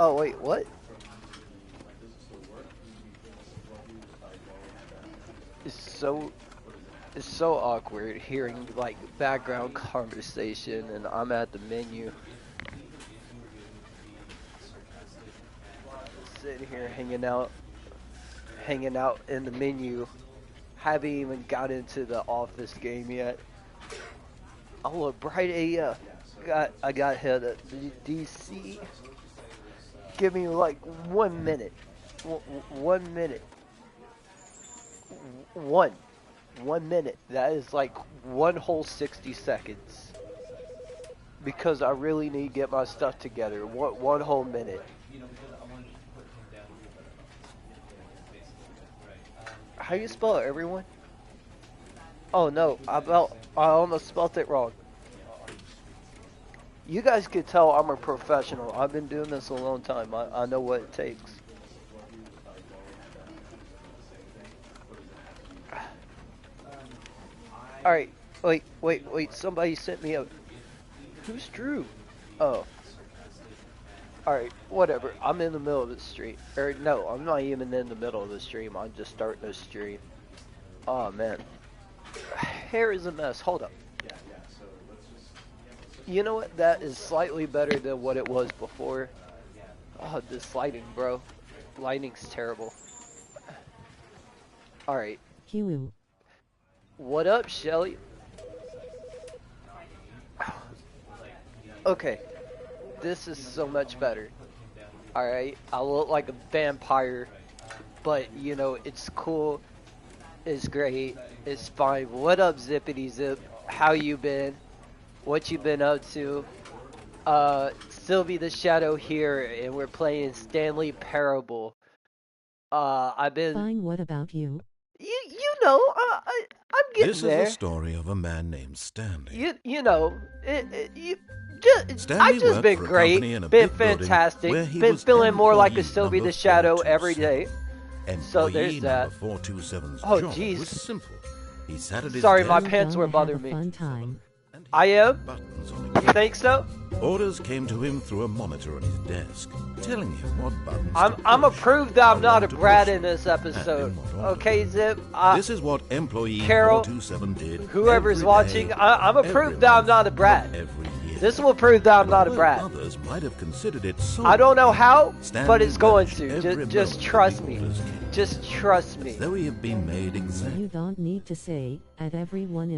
Oh wait, what? It's so it's so awkward hearing like background conversation and I'm at the menu sitting here hanging out in the menu. Haven't even got into the office game yet. Oh look, bright AF. I got hit at DC. Give me like 1 minute. 1 minute. One. 1 minute. That is like one whole 60 seconds. Because I really need to get my stuff together. One whole minute. How do you spell it, everyone? Oh no, I almost spelled it wrong. You guys could tell I'm a professional. I've been doing this a long time. I know what it takes. Alright, wait, somebody sent me a... Who's Drew? Oh. Alright, whatever. I'm in the middle of the stream. Or, no, I'm not even in the middle of the stream. I'm just starting a stream. Oh, man. Hair is a mess. Hold up. You know what? That is slightly better than what it was before. Oh, this lighting, bro. Lighting's terrible. Alright. What up, Shelly? Okay. This is so much better. Alright, I look like a vampire, but you know, it's cool, it's great, it's fine. What up, Zippity Zip? How you been? What you been up to? Sylvie the Shadow here, and we're playing Stanley Parable. I've been... Fine, what about you? You know, I'm getting there. This is the story of a man named Stanley. You know, Stanley I've just been great, been fantastic, been feeling more like a Sylvie the Shadow every day. So there's that. Oh jeez. Sorry, my pants were bothering me. I am? You think so? Orders came to him through a monitor on his desk, telling him what buttons I'm a proof that I'm not a brat in this episode. Okay, Zip? This is what employee Carol, 427 did. Whoever's watching, I'm a proof that I'm not a brat. This will prove that I'm not a brat. Others might have considered it so. I don't know how, but it's going to. Just trust me. Just trust me. Though we have been made exactly. You don't need to say at everyone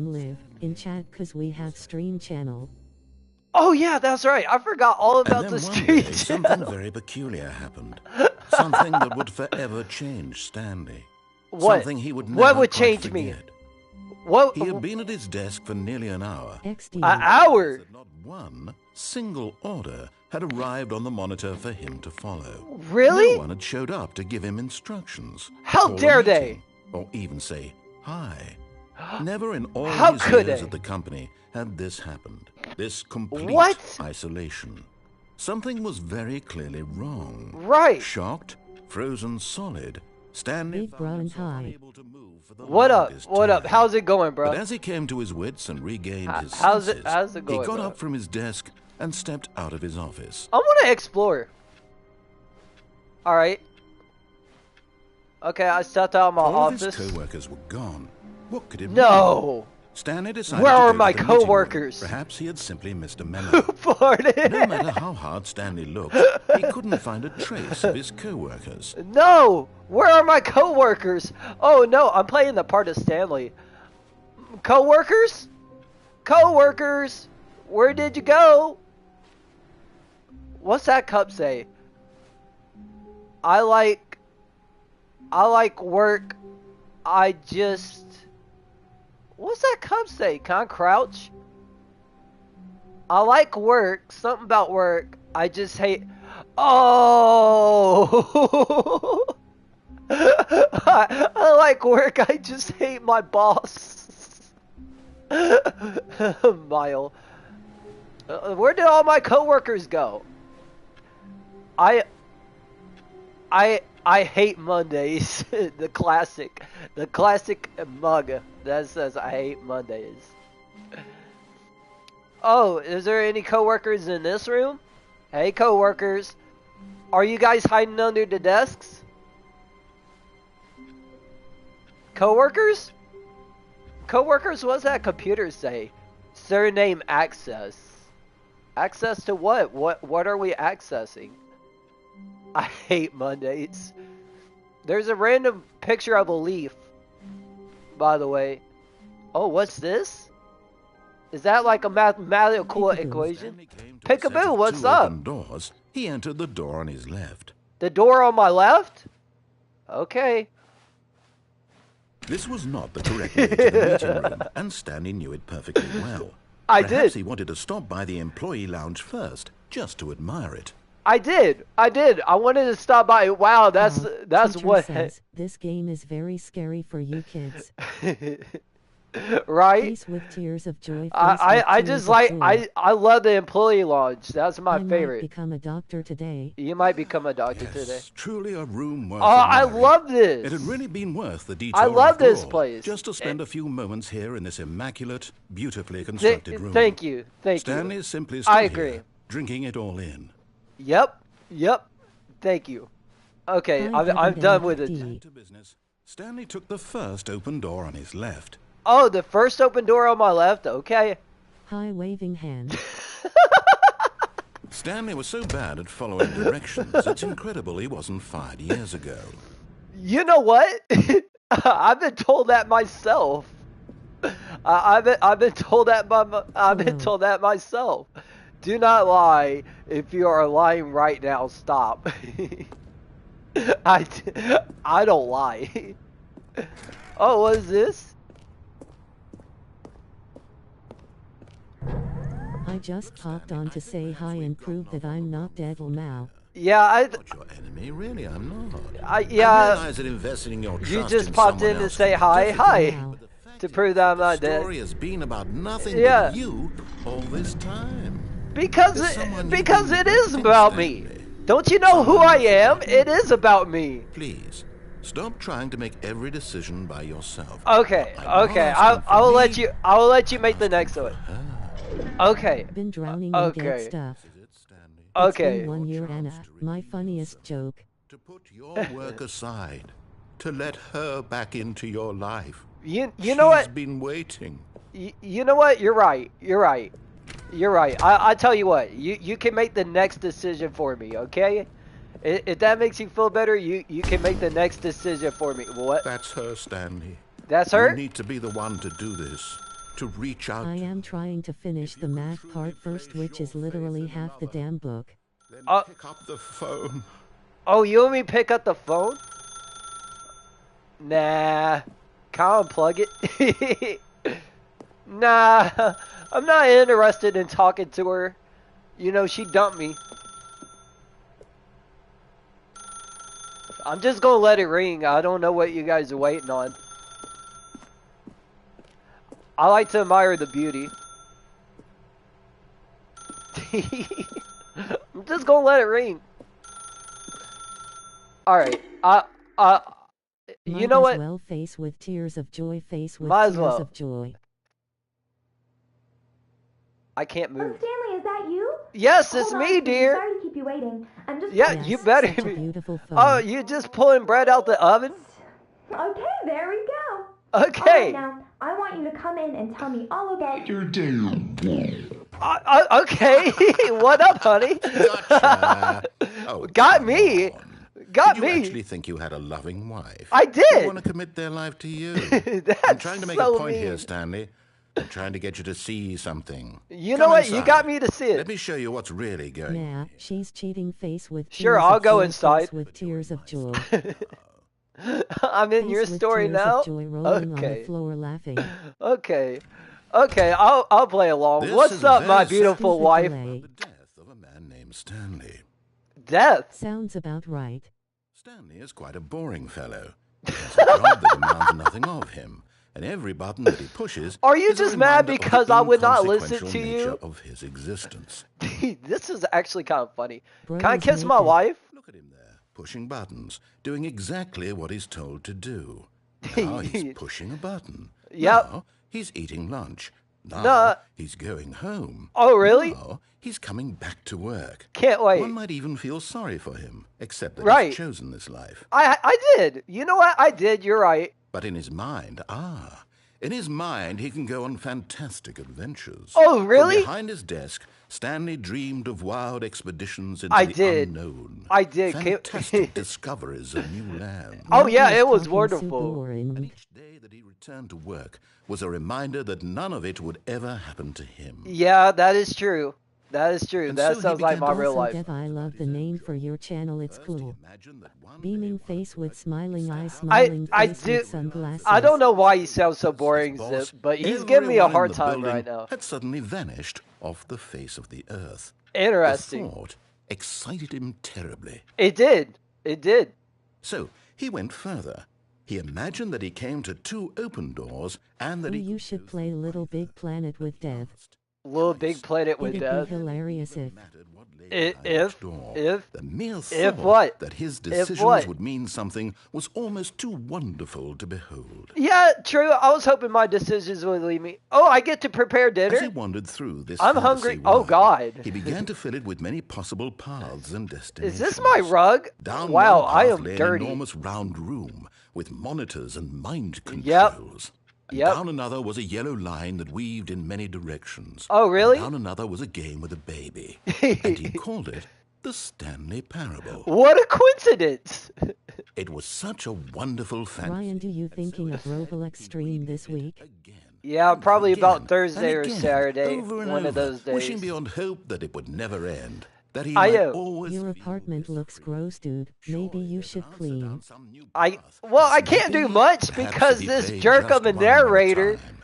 in chat cause we have stream channel. Oh yeah, that's right. I forgot all about the stream channel. Something very peculiar happened. Something that would forever change Stanley. What? Something he would never what would change me? What? He had been at his desk for nearly an hour. An hour? Not one single order had arrived on the monitor for him to follow. Really? No one had showed up to give him instructions. How dare they? Or even say hi. Never in all How his could years they? at the company had this happened. This complete isolation. Something was very clearly wrong. Right. Shocked, frozen solid, Stanley found himself unable to move for the What up? longest What up? time. How's it going, bro? But as he came to his wits and regained his how's senses, it going, he got bro? up from his desk and stepped out of his office. I want to explore. Alright. Okay, I stepped out of my All office. of his co-workers were gone. What could it mean? No! Stanley decided Where to are go my to the meeting room. co-workers? Perhaps he had simply missed a memo. Who farted? No matter how hard Stanley looked, he couldn't find a trace of his co-workers. No! Where are my co-workers? Oh no, I'm playing the part of Stanley. Co-workers? Co-workers! Where did you go? What's that cup say? I like work. I just... What's that cup say? Can I crouch? I like work. Something about work. I just hate... Oh! I like work. I just hate my boss. Mile. Where did all my coworkers go? I hate Mondays. the classic mug that says I hate Mondays. Oh, is there any coworkers in this room? Hey, coworkers. Are you guys hiding under the desks? Co-workers? Co-workers, what does that computer say? Surname access. Access to what? What are we accessing? I hate Mondays. There's a random picture of a leaf, by the way. Oh, what's this? Is that like a mathematical equation? Peekaboo, what's up? Doors, he entered the door on his left. The door on my left? Okay. This was not the correct way to the meeting room, and Stanley knew it perfectly well. Perhaps he wanted to stop by the employee lounge first, just to admire it. I did. I wanted to stop by. Wow, that's what. Says, this game is very scary for you kids. Right? Face with tears of joy. I just like I love the employee lounge. That's my favorite. Might become a doctor today. You might become a doctor today. Truly a room worth. Oh, I love this. It had really been worth the detour. I love this place. Just to spend a few moments here in this immaculate, beautifully constructed room. Thank you. Stanley simply stood here, drinking it all in. Yep. Thank you. Okay, I'm done with it. Stanley took the first open door on his left. Oh, the first open door on my left? Okay. High waving hand. Stanley was so bad at following directions, it's incredible he wasn't fired years ago. You know what? I've been told that myself. I've been told that myself. Do not lie. If you are lying right now, stop. I don't lie. Oh, what is this? I just popped on to say hi and prove that I'm not Devil Mao. Yeah, I'm not your enemy, really. I'm not. I realize that investing in your trust you just popped in to say hi, to prove that I'm not dead. The story has been about nothing but you all this time. Because it is about me. Don't you know who I am? It is about me. Please, stop trying to make every decision by yourself. Okay. I will let you make the next one. Okay. Been drowning in dead stuff. Okay. It's been 1 year, Anna. My funniest joke. To put your work aside, to let her back into your life. You know what? She's been waiting. You know what? You're right. I tell you what. You can make the next decision for me. Okay. If that makes you feel better, you can make the next decision for me. What? That's her, Stanley. That's her? You need to be the one to do this. To reach out. I am trying to finish the math part first, which is literally half the damn book. Then pick up the phone. Oh, you want me to pick up the phone? Nah. Can't unplug it. Nah. I'm not interested in talking to her. You know, she dumped me. I'm just gonna let it ring. I don't know what you guys are waiting on. I like to admire the beauty. I'm just gonna let it ring. Alright, you know what? Might as well face with tears of joy, face with Might as tears well. of joy. I can't move. Oh, Stanley, is that you? Yes, it's me, dear. Sorry to keep you waiting. I'm just. Yeah, Yes, you better such a be. beautiful phone. Oh, you just pulling bread out the oven? Okay, there we go. Okay. All right, now I want you to come in and tell me all about your day. Okay. What up, honey? Gotcha. Oh, Got me. Got did me. you actually think you had a loving wife? I did. They want to commit their life to you. I'm trying to make so a point mean. here, Stanley. I'm trying to get you to see something. You Come know what? inside. You got me to see it. Let me show you what's really going on. Nah, she's cheating face with tears Sure, I'll of go joy, inside. face with tears of joy. I'm in Face your with story tears of now. joy rolling on the Okay. floor laughing. Okay. I'll play along. This What's is a up, my very beautiful Excuse the wife? delay. The death of a man named Stanley. Death. Sounds about right. Stanley is quite a boring fellow. He has a job that demands nothing of him, and every button that he pushes. Are you is a just mad reminder of because the I would not listen inconsequential to you? nature of his existence. This is actually kind of funny. Bro Can I is kiss my naked. wife? Look at him there, pushing buttons, doing exactly what he's told to do. Now he's pushing a button. Yep. Now he's eating lunch. Now he's going home. Oh, really? Now he's coming back to work. Can't wait. One might even feel sorry for him, except that Right. he's chosen this life. I did. You know what? I did. You're right. But in his mind, he can go on fantastic adventures. Oh, really? From behind his desk, Stanley dreamed of wild expeditions into the unknown. I did. Fantastic discoveries of new lands. Oh, yeah, it was wonderful. And each day that he returned to work was a reminder that none of it would ever happen to him. Yeah, that is true. That is true. And That so he sounds like began my to real Also, life. Dev, I love the name for your channel. It's First, he cool. imagined that one Beaming day face with smiling eyes, smiling I face do. with sunglasses. I don't know why he sounds so boring, boss, Zip, but he's giving me a everyone in hard the time building right now. had suddenly vanished off the face of the earth. Interesting. The thought excited him terribly. It did. It did. So he went further. He imagined that he came to 2 open doors and that Ooh, he you should play Little Big Planet with Dev. Little Big Planet with It'd Dev. be hilarious if. If the mere if thought what? that his If decisions what? would mean something was almost too wonderful to behold. Yeah, true. I was hoping my decisions would lead me. Oh, I get to prepare As he dinner? wandered through this I'm fantasy hungry. Oh, world, God. he began to fill it with many possible paths and destinations. Is this my rug? Down Wow, one I path am lay dirty. an enormous round room with monitors and mind Yep. controls. And Yep. down another was a yellow line that weaved in many directions. Oh, really? And down another was a game with a baby. And he called it the Stanley Parable. What a coincidence! It was such a wonderful fantasy. Ryan, do you thinking of Roblox stream this week? Again, Yeah, probably again, about Thursday and or again, Saturday. over and One of over, those days. wishing beyond hope that it would never end. That he I might am. always Your feel apartment this looks free. gross, dude. Maybe Surely you there's should an answer clean. down some new path. I can't do Maybe, much perhaps because if he this played jerk just of a one more narrator. time.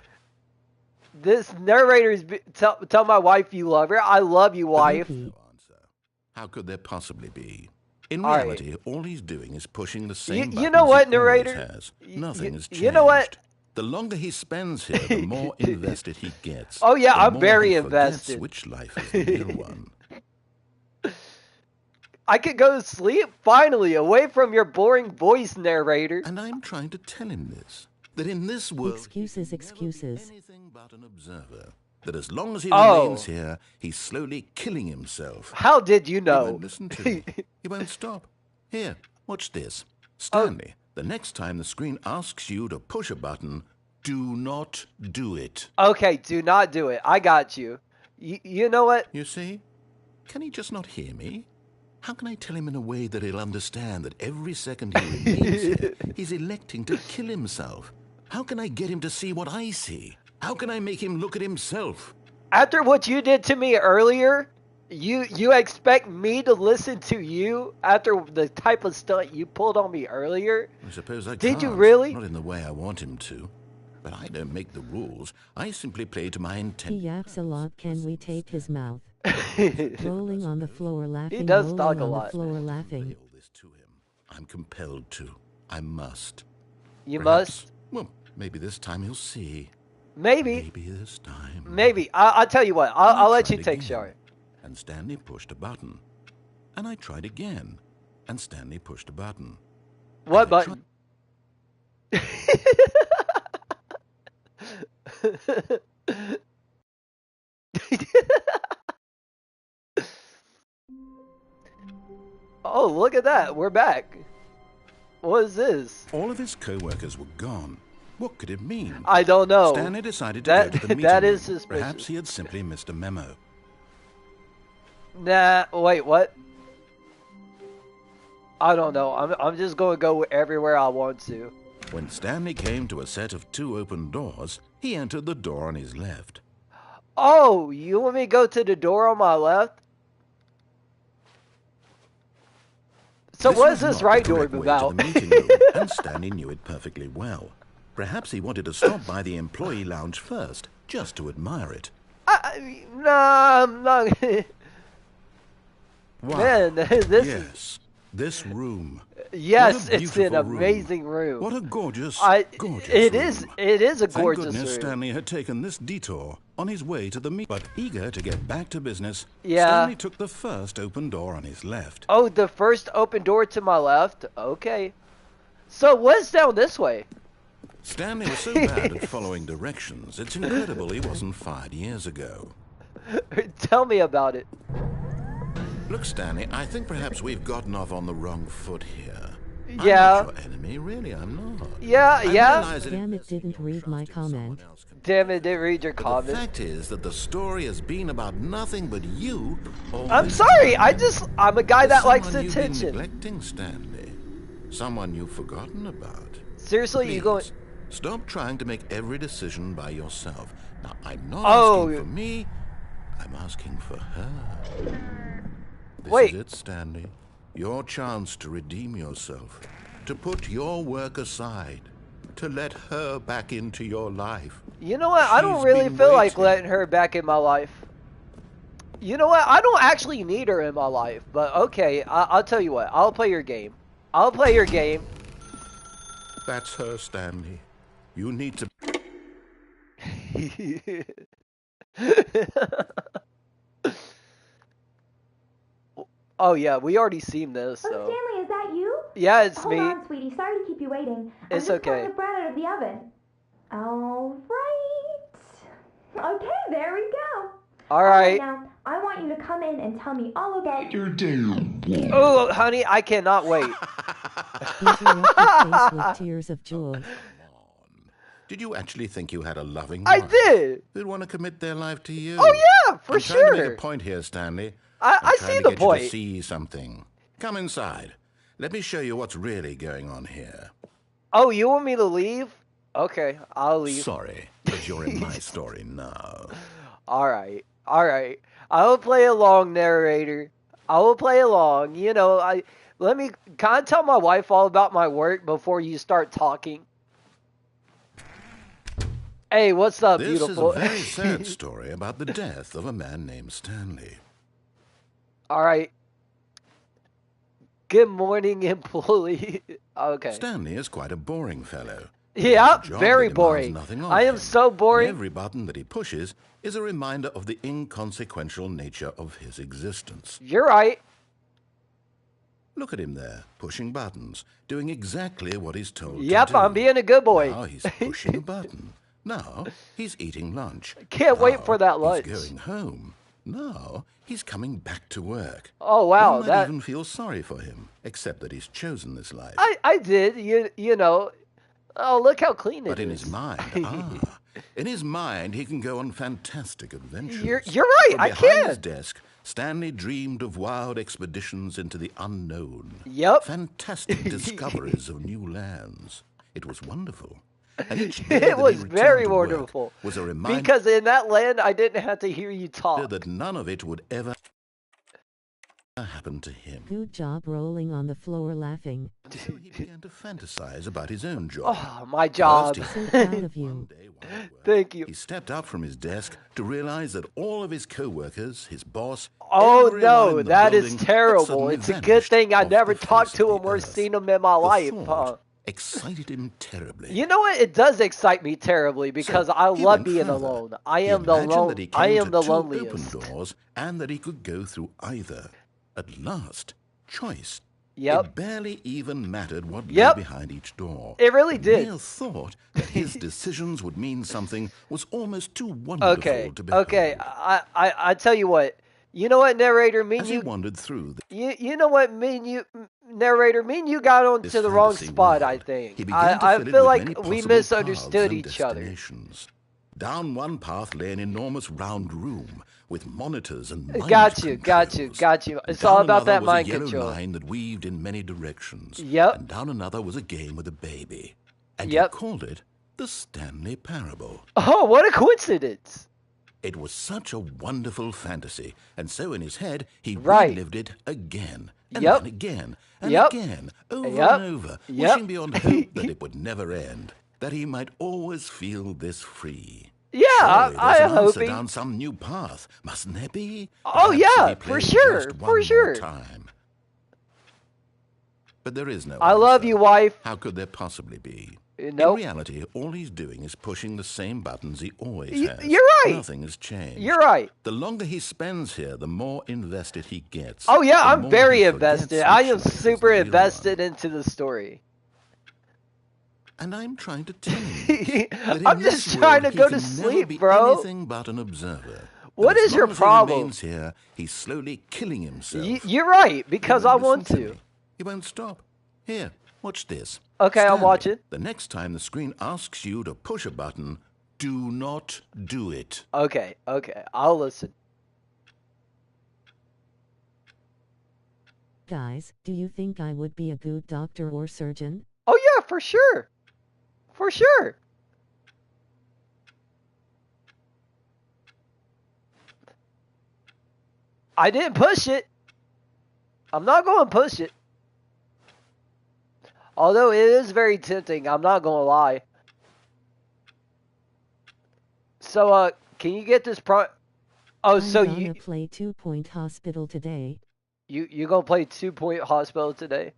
This narrator's tell my wife you love her. I love you, wife. Creepy. Answer. How could there possibly be? In All right. reality, all he's doing is pushing the same you know buttons what, he always narrator? has. Nothing has changed. You know what? The longer he spends here, the more invested he gets. Oh, yeah, The I'm more very he forgets invested. which life is the real one. I could go to sleep finally, away from your boring voice, narrator. And I'm trying to tell him this. That in this world, Excuses, he can never be excuses. anything but an observer. That as long as he Oh. remains here, he's slowly killing himself. How did you He know? won't listen to me. He won't stop. Here, watch this. Stanley, the next time the screen asks you to push a button, do not do it. Okay, do not do it. I got you. You know what? You see? Can he just not hear me? How can I tell him in a way that he'll understand that every second he remains here, he's electing to kill himself? How can I get him to see what I see? How can I make him look at himself? After what you did to me earlier, you expect me to listen to you after the type of stunt you pulled on me earlier? I suppose I Did you can't. really? Not in the way I want him to. But I don't make the rules. I simply play to my He intent. yaps a lot. Can we tape his mouth? Rolling on the floor, laughing. does rolling talk a on lot. the floor, laughing. Relay all this to him. I'm compelled to. I must. You Perhaps- must. Well, maybe this time he'll see. Maybe. Maybe this time. Maybe. I'll tell you what. I'll let you tried take again, Shari. And Stanley pushed a button. And I tried again. And Stanley pushed a button. What I button? Oh, look at that. We're back. What is this? All of his co-workers were gone. What could it mean? I don't know. Stanley decided to That- go to the meeting that room. is suspicious. Perhaps he had simply missed a memo. Nah, wait, what? I don't know. I'm just going to go everywhere I want to. When Stanley came to a set of 2 open doors, he entered the door on his left. Oh, you want me to go to the door on my left? So what is was this not right the door correct way to about? the meeting room, and Stanley knew it perfectly well. Perhaps he wanted to stop by the employee lounge first, just to admire it. Nah, I'm not. Wow. Man, this is. Yes, this room. Yes, What a it's an beautiful room. amazing room. What a gorgeous, gorgeous It room. is. It is a Thank gorgeous goodness room. Stanley had taken this detour on his way to the meeting. But eager to get back to business, Yeah. Stanley took the first open door on his left. Oh, the first open door to my left. Okay. So what's down this way? Stanley was so bad at following directions, it's incredible he wasn't fired years ago. Tell me about it. Look, Stanley, I think perhaps we've gotten off on the wrong foot here. Yeah. I'm not your enemy, really, I'm not. Yeah, yeah. Damn, it didn't read my comment. Damn it, didn't read your The comment. fact is that the story has been about nothing but you. all I'm this sorry, time. I'm a guy that There's likes someone you've been attention. neglecting, Stanley. Someone you've forgotten about. Seriously, Please, you going... stop trying to make every decision by yourself. Now, I'm not Oh. asking for me. I'm asking for her. This Wait. is it, Stanley. Your chance to redeem yourself. To put your work aside. To let her back into your life. You know what? I don't She's really been feel like waiting. letting her back in my life. You know what? I don't actually need her in my life. But okay, I'll tell you what. I'll play your game. I'll play your game. That's her, Stanley. You need to... Oh yeah, we already seen this, Oh, so... Stanley, is that you? Yeah, it's Hold me. on, sweetie. Sorry to keep you waiting. It's I'm just okay. pulling the bread out of the oven. All right. Okay, there we go. Alright. Now, I want you to come in and tell me all about your Oh, honey, I cannot wait. Interrupted face with tears of joy. Did you actually think you had a loving I wife did! who'd want to commit their life to you? Oh yeah, for I'm trying to make sure. a point here, Stanley. I I'm see trying to the get you point. to see something. Come inside. Let me show you what's really going on here. Oh, you want me to leave? Okay, I'll leave. Sorry, but you're in my story now. Alright, alright. I will play along, narrator. I will play along. You know, can I tell my wife all about my work before you start talking? Hey, what's up, This beautiful? is a very sad story about the death of a man named Stanley. Alright. Good morning, employee. Okay. Stanley is quite a boring fellow. Yeah, His job very demands boring. nothing of I am him. so boring. Every button that he pushes is a reminder of the inconsequential nature of his existence. You're right. Look at him there, pushing buttons, doing exactly what he's told Yep, to do. I'm being a good boy. Now he's pushing a button. Now he's eating lunch. Can't wait Now for that lunch. He's going home. Now he's coming back to work. Oh wow, One might that even feel sorry for him, except that he's chosen this life. I did. You know. Oh, look how clean it But in is. his mind, in his mind, he can go on fantastic adventures. You're right. From I behind his can. desk, Stanley dreamed of wild expeditions into the unknown. Yep. Fantastic discoveries of new lands. It was wonderful. And each day that It he was returned very to work wonderful. was a reminder Because in that land, I didn't have to hear you talk. that none of it would ever happen to him. Good job rolling on the floor laughing. So he began to fantasize about his own job. Oh, my job. First, So proud of One you. day while at work, Thank you. he stepped up from his desk to realize that all of his co-workers, his boss, Oh everyone no, in the that is building had terrible. suddenly It's a good vanished thing I off never the talked face to of him the or earth. seen him in my The life. thought excited him terribly. You know what? It does excite me terribly because I he love went being further. alone. I He am the imagined that he I came am to the two loneliest. open doors and that he could go through either. At last, choice. Yep. It barely even mattered what Yep. lay behind each door. It really The did. mere thought that his decisions would mean something was almost too wonderful Okay. to behold. Okay. I tell you what. You know what, narrator? Me and As he you. wandered through the You know what? Me and you, narrator. Me and you got onto this the wrong fantasy spot. world, I think. he began to I fill it feel with many like we possible misunderstood paths and each other. destinations. Down one path lay an enormous round room with monitors and mind Got you. controls. It's Down all about another that was mind a yellow control. line that weaved in many directions. Yep. And down another was a game with a baby. And Yep. he called it the Stanley Parable. Oh, what a coincidence! It was such a wonderful fantasy, and so in his head he Right. relived it again, and Yep. then again, and Yep. again, over Yep. and over, Yep. wishing beyond hope that it would never end, that he might always feel this free. Yeah, Surely there's I an answer hoping. down some new path, mustn't there be? Oh, Perhaps if yeah, he for played sure, just for one more sure. time. But there is no I love answer. you, wife. How could there possibly be? Nope. In reality, all he's doing is pushing the same buttons he always has. You're right. Nothing has changed. You're right. The longer he spends here, the more invested he gets. Oh yeah, The I'm more very he forgets invested. which I am life is the super real invested one. into the story. And I'm trying to tell him that in I'm this just trying world to go he to can never sleep, be bro. anything but an observer. What And is as your long as problem? He remains here, he's slowly killing himself. You're right, because He I won't want listen to. me. He won't stop. Here, watch this. Okay, I'm Stanley, watching. The next time the screen asks you to push a button, do not do it. Okay, I'll listen. Guys, do you think I would be a good doctor or surgeon? Oh yeah, for sure. For sure. I didn't push it. I'm not going to push it. Although it is very tempting, I'm not going to lie. So, can you get this Oh, I'm so gonna play 2 Point Hospital today. you going to play 2 Point Hospital today?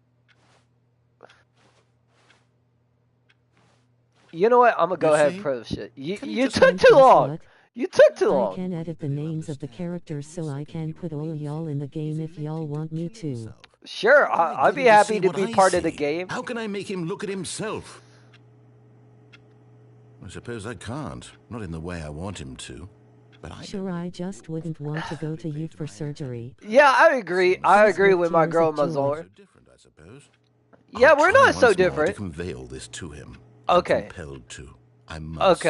You know what? I'm going to go ahead and pro shit. You took too long. What? You took too I long. can edit the names of the characters so I can put all y'all in the game if y'all want me to. Sure, How can I I'd get be him to happy see to what be I part of the see? game. How can I make him look at himself? I suppose I can't. Not in the way I want him to. But I Sure, I just wouldn't want to go to you for surgery. Yeah, I agree. I She's agree with with my tears girl of joy. Mazor. so different, I suppose. Yeah, I'll we're try not so once more different. to convey all this to him. I'm Okay. compelled to. I must.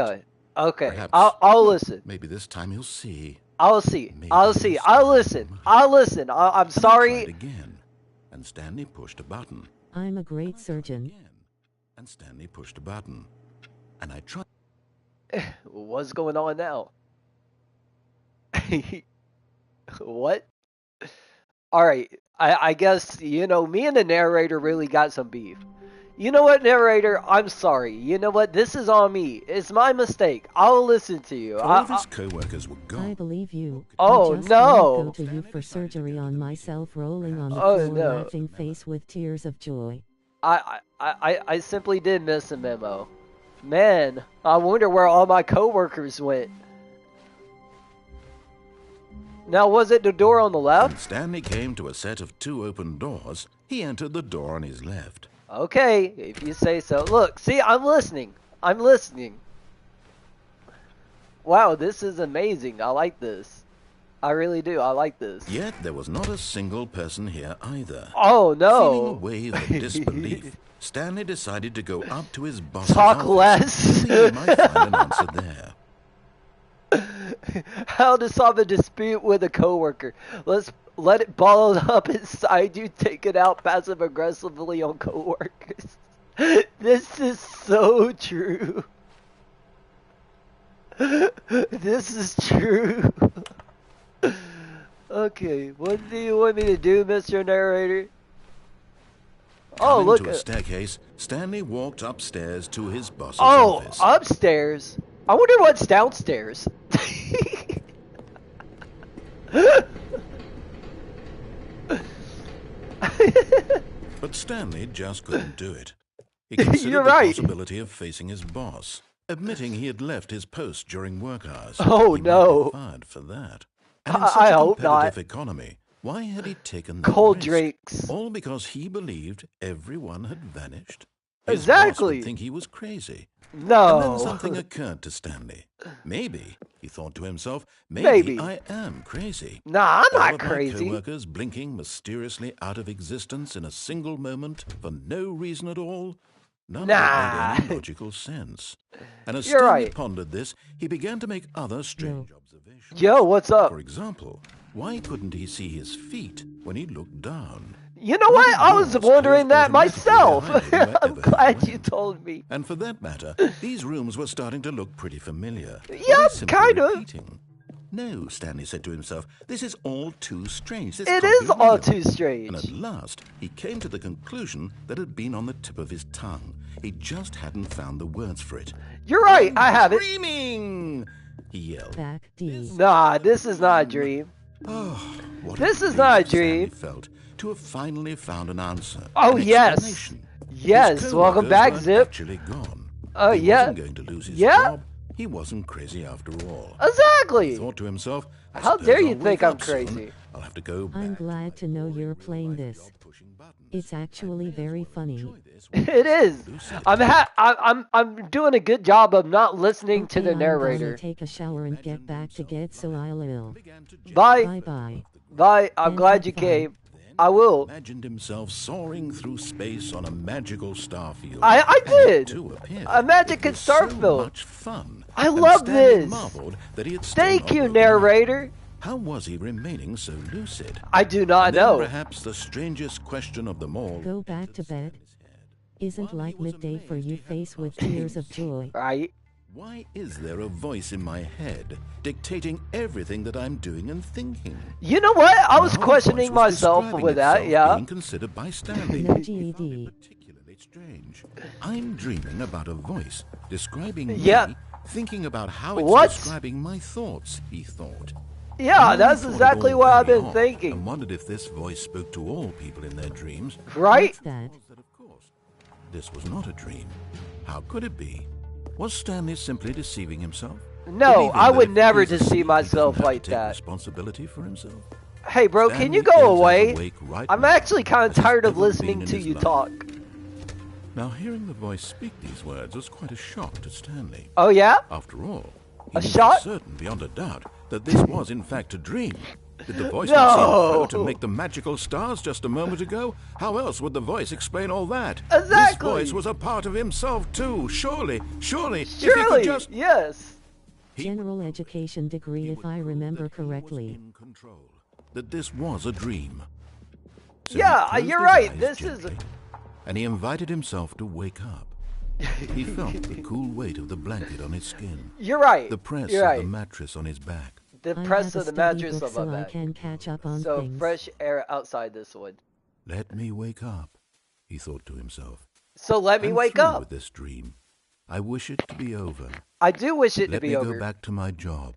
Okay. Perhaps- I'll listen. Maybe this time he'll see. I'll see. Maybe I'll see. this I'll time. listen. I'll listen. I'm He tried sorry. again, and Stanley pushed a button. I'm a great Tried surgeon. again, and Stanley pushed a button. And I tried. What's going on now? What? Alright. I guess, me and the narrator really got some beef. You know what, narrator? I'm sorry. You know what? This is on me. It's my mistake. I'll listen to you. All of his co-workers were I gone. believe you. Oh, I just no. won't go to you for surgery on myself, rolling on the Oh, floor, no. laughing face with tears of joy. I simply did miss a memo. Man, I wonder where all my coworkers went. Now, was it the door on the When left? Stanley came to a set of 2 open doors, he entered the door on his left. Okay, if you say so. Look, see, I'm listening. I'm listening. Wow, this is amazing. I like this. I really do. I like this. Yet there was not a single person here either. Oh, Feeling a no. wave of disbelief, Stanley decided to go up to his boss's Talk office. less. Maybe he might find an answer there. How to solve a dispute with a coworker. Let's let it ball up inside you, take it out passive aggressively on coworkers. This is so true. This is true. Okay, what do you want me to do, Mr. Narrator? Oh, Coming look. to a staircase, Stanley walked upstairs to his boss's Oh, office. upstairs. I wonder what's downstairs. But Stanley just couldn't do it. He considered You're the right. possibility of facing his boss, admitting he had left his post during work hours. Oh, he no. might be fired for that. And in I such a hope not. competitive economy, why had he taken the Cold risk? drinks. All because he believed everyone had vanished. His boss Exactly. would think he was crazy. And then No. something occurred to Stanley. Maybe, he thought to himself, maybe Maybe. I am crazy. Nah, I'm All not of my crazy. co-workers blinking mysteriously out of existence in a single moment for no reason at all. None of it Nah. made any logical sense. And as You're Stanley right. pondered this, he began to make other strange observations. Yo, what's up? For example, why couldn't he see his feet when he looked down? You know what? I was doors wondering closed that automatically myself. behind him wherever I'm he glad you went. told me. And for that matter, these rooms were starting to look pretty familiar. Were they Yep, simply kind of. repeating? No, Stanley said to himself, this is all too strange. This It can't is be all real." too strange. And at last, he came to the conclusion that had been on the tip of his tongue. He just hadn't found the words for it. You're right. I have it. Dreaming! He yelled. Back D. Nah, this is not a dream. Oh, what This a is not a relief Stanley dream. felt to have finally found an answer. Oh, an yes. explanation. Yes, His welcome co-workers back, weren't Zip. Actually gone. Oh, He yeah. wasn't going to lose his Yeah. job. He wasn't crazy after all. He Exactly. thought to himself, I How suppose dare you I'll think wake I'm up soon. crazy? I'll have to go I'm back glad to know you're playing my this. job pushing buttons. It's actually very funny. It is. I'm doing a good job of not listening to the Okay, I'm narrator. gonna take a shower and get back to get so I'll ill. Bye. Bye bye. Bye. I'm And glad have you fun. came. I will. Imagined himself soaring through space on a magical starfield. I And it did. too appeared A magic it and was so starfield. much fun. I And love Stanley this. marveled that he had still Thank not you, woken up. narrator. How was he remaining so lucid? I do not And then know. perhaps the strangest question of them all. Go back to bed. Isn't like midday for you face with tears of joy. Right? Why is there a voice in my head dictating everything that I'm doing and thinking? You know what? I was Now, questioning voice was myself describing with that. itself Yeah. Being considered by Stanley. No He GED. found particularly strange. I'm dreaming about a voice describing Yeah. me, thinking about how it's What? describing my thoughts, he thought. Yeah, I that's thought it exactly all what I've very been odd thinking. And wondered if this voice spoke to all people in their dreams. Right? What's that? That, of course, this was not a dream. How could it be? Was Stanley simply deceiving himself? No, Believing I that would if never he's asleep, deceive he myself doesn't have like to take that. responsibility for himself. Hey, bro, can you Stanley is go as away? awake right I'm now actually kind of as he's tired of ever been listening in to his you life. talk. Now, hearing the voice speak these words was quite a shock to Stanley. Oh, yeah? After all, he A knew for shot? certain beyond a doubt that this was in fact a dream. Did the voice No! not seem to make the magical stars just a moment ago? How else would the voice explain all that? Exactly. This voice was a part of himself too. Surely, if he Surely, could just... yes. General education degree if I remember That he was correctly. in control. That this was a dream. So he Yeah, closed you're his right. eyes This is- gently, and he invited himself to wake up. He felt the cool weight of the blanket on his skin, You're right. the press You're of right. the mattress on his back. The I press have a of the study mattress book of so my I back. can catch up on So things. fresh air outside this one. Let me wake up, he thought to himself. So let me I'm wake through up. with this dream. I wish it to be over. I do wish it to Let be me over. go back to my job.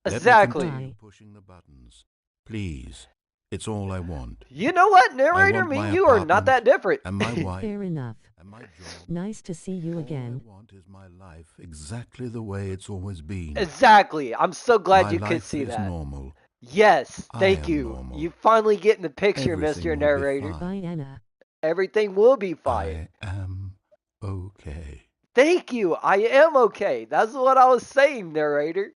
Exactly. Let me continue pushing the buttons. Please. It's all I want. You know what, narrator? want Me my and you are not apartment that different. And my wife. Fair enough. And my job. Nice to see you again. All I want is my life exactly the way it's always been. Exactly. I'm so glad My you could life see is that. normal. Yes, I thank am you. normal. You finally get in the picture, Everything Mr. will be Narrator. fine. Bye, Anna. Everything will be fine. I am okay. Thank you. I am okay. That's what I was saying, narrator.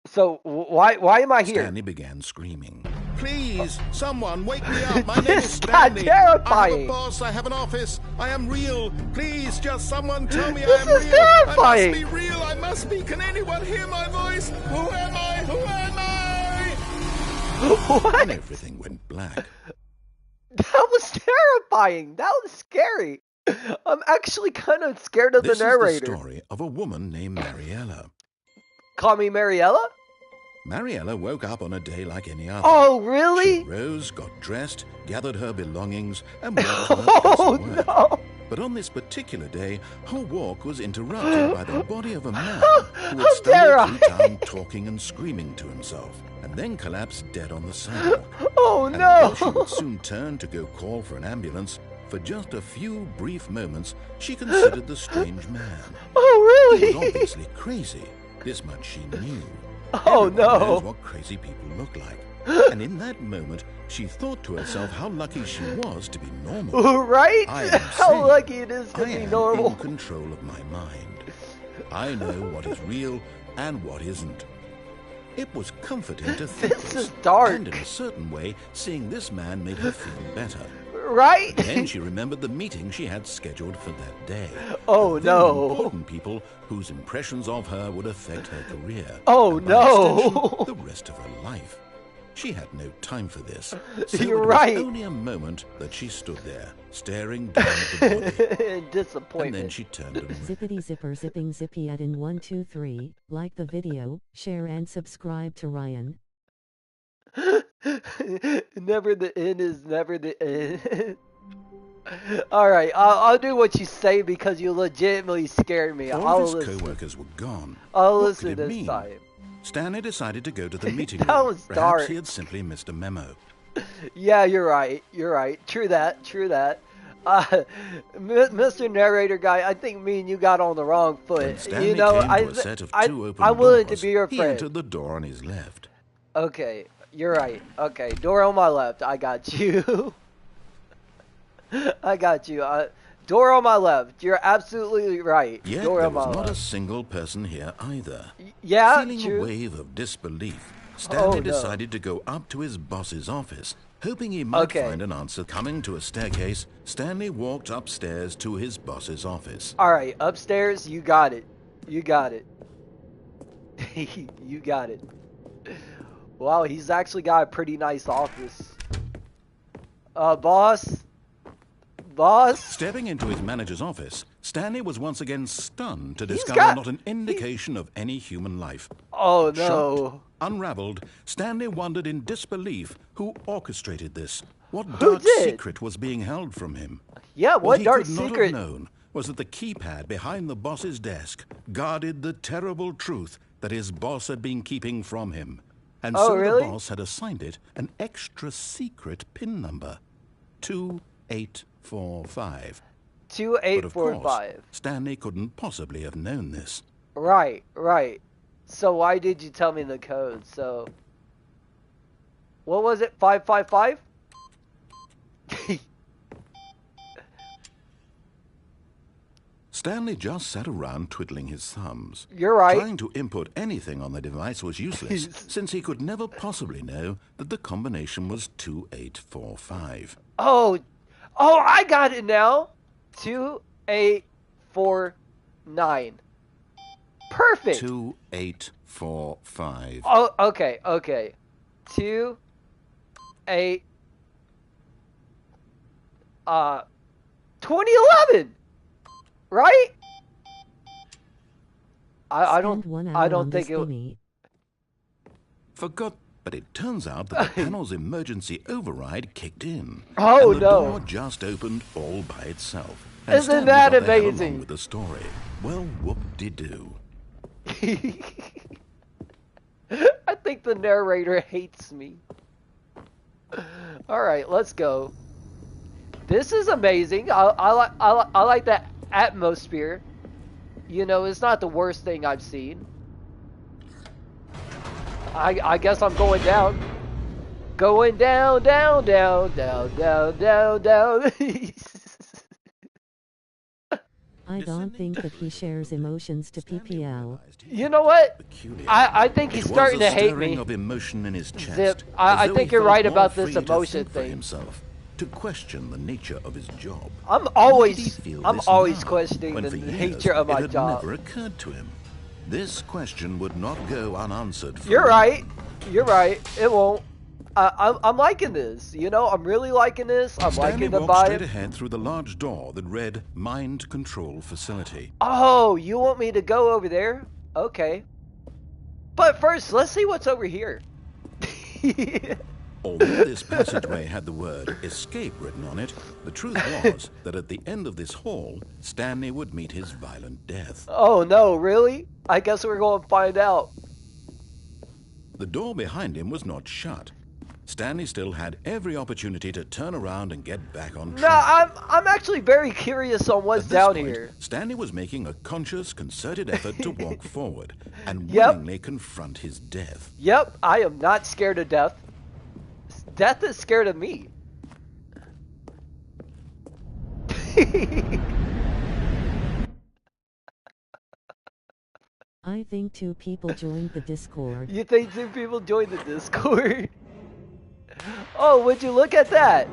So why am I here? Stanley began screaming. Please, someone wake me up. My name is This got Stanley. I have terrifying. a boss. I have an office. I am real. Please, just someone tell me This I am is real. terrifying. I must be real. I must be. Can anyone hear my voice? Who am I? Who am I? What? And everything went black. That was terrifying. That was scary. I'm actually kind of scared of This the is the narrator. story of a woman named Mariella. Call me Mariella? Mariella woke up on a day like any other. Oh, She really? rose, got dressed, gathered her belongings, and walked to her place Oh, of work. no. But on this particular day, her walk was interrupted by the body of a man who How had dare stumbled through I? town talking and screaming to himself, and then collapsed dead on the sidewalk. Oh, And although she no. would soon turn to go call for an ambulance, for just a few brief moments, she considered the strange man. Oh, He was really? obviously crazy. This much she knew. Oh, Everyone knows no. what crazy people look like. And in that moment, she thought to herself how lucky she was to be normal. Right? I am How sane. lucky it is to I be am normal. in control of my mind. I know what is real and what isn't. It was comforting to think This this, is dark. and in a certain way, seeing this man made her feel better. Right? Then she remembered the meeting she had scheduled for that day. Oh, The very no. important people whose impressions of her would affect her career. Oh, and by no. extension, the rest of her life. She had no time for this. So You're it right. was only a moment that she stood there, staring down at the body. And Disappointment. then she turned and Zippity zipper zipping zippy at in 1 2 3. Like the video, share and subscribe to Ryan. Never the end is never the end. Alright, I'll do what you say because you legitimately scared me. all I'll of his listen. co-workers were gone. I'll What listen could it this mean? time. Stanley decided to go to the meeting That room. was Perhaps dark. he had simply missed a memo. Yeah, you're right. You're right. True that. True that. Mr. Narrator guy, I think me and you got on the wrong When foot. Stanley You know, came to a set of two open I'm willing to doors, be your he friend. entered the door on his left. Okay, You're right. Okay, door on my left. I got you. I got you. Door on my left. You're absolutely right. Yet Door there on my was not a left. single person here either. Yeah, Feeling true. a wave of disbelief, Stanley no. decided to go up to his boss's office, hoping he might Okay. find an answer. Coming to a staircase, Stanley walked upstairs to his boss's office. All right, upstairs. You got it. You got it. You got it. Wow, he's actually got a pretty nice office. Boss. Boss. Stepping into his manager's office, Stanley was once again stunned to discover got- not an indication of any human life. Oh no. Shocked, unraveled, Stanley wondered in disbelief who orchestrated this. What Who dark did? secret was being held from him? Yeah, what he dark could not secret? have known was that the keypad behind the boss's desk guarded the terrible truth that his boss had been keeping from him. And Oh, so really? the boss had assigned it an extra secret PIN number, 2845. But of course, 2845. Stanley couldn't possibly have known this. Right, right. So why did you tell me the code? So what was it? 555? Stanley just sat around twiddling his thumbs. You're right. Trying to input anything on the device was useless, since he could never possibly know that the combination was 2845. Oh, I got it now. 2849. Perfect. 2845. Oh, okay. 2 8 2011. Right? I Spend 1 don't hour I on don't this think it thingy. Forgot, but it turns out that the panel's emergency override kicked in. Oh, and the no. door just opened all by itself. And Isn't Stanley that got the hell amazing? along with the story. Well, whoop-de-doo. I think the narrator hates me. All right, let's go. This is amazing. I like that atmosphere. You know, it's not the worst thing I've seen. I guess I'm going down. Going down, down, down, down, down, down, down. I don't think that he shares emotions to PPL. You know what? Peculiar. I think he's It was starting a to hate stirring me. of emotion in his chest, Zip, as I though think he you're felt right more about this free to emotion think for thing. himself, to question the nature of his job. I'm Why did he always feel I'm this always now, questioning when the for years nature of my it had job. never occurred to him. This question would not go unanswered. For You're him. right. You're right. It won't. I'm liking this. You know, I'm really liking this. I'm Stanley liking the walked straight vibe. ahead through the large door that read Mind Control Facility. Oh, you want me to go over there? Okay. But first, let's see what's over here. Although this passageway had the word escape written on it, the truth was that at the end of this hall, Stanley would meet his violent death. Oh no, really? I guess we're going to find out. The door behind him was not shut. Stanley still had every opportunity to turn around and get back on No, track. I'm actually very curious on what's At this down point, here. Stanley was making a conscious, concerted effort to walk forward and Yep. willingly confront his death. Yep, I am not scared of death. Death is scared of me. I think 2 people joined the Discord. You think 2 people joined the Discord? Oh, would you look at that?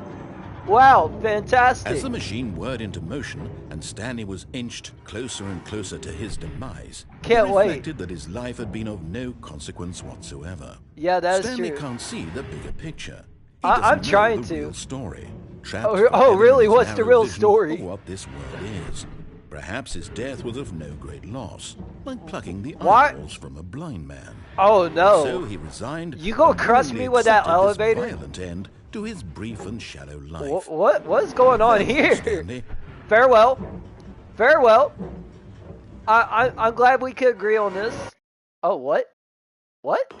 Wow, fantastic. As the machine whirred into motion and Stanley was inched closer and closer to his demise, Can't he wait. reflected that his life had been of no consequence whatsoever. Yeah, that is Stanley true. can't see the bigger picture. He I'm doesn't know trying the to. real story. Oh, really? What's the real story? Of what this world is. Perhaps his death was of no great loss, like plucking the What? eyeballs from a blind man. Oh no. So he resigned. You gonna and crush willingly me with that accepted this elevator? violent end to his brief and shallow life. What's going on Thank you, here? Stanley. Farewell. Farewell. I'm glad we could agree on this. Oh, what? What?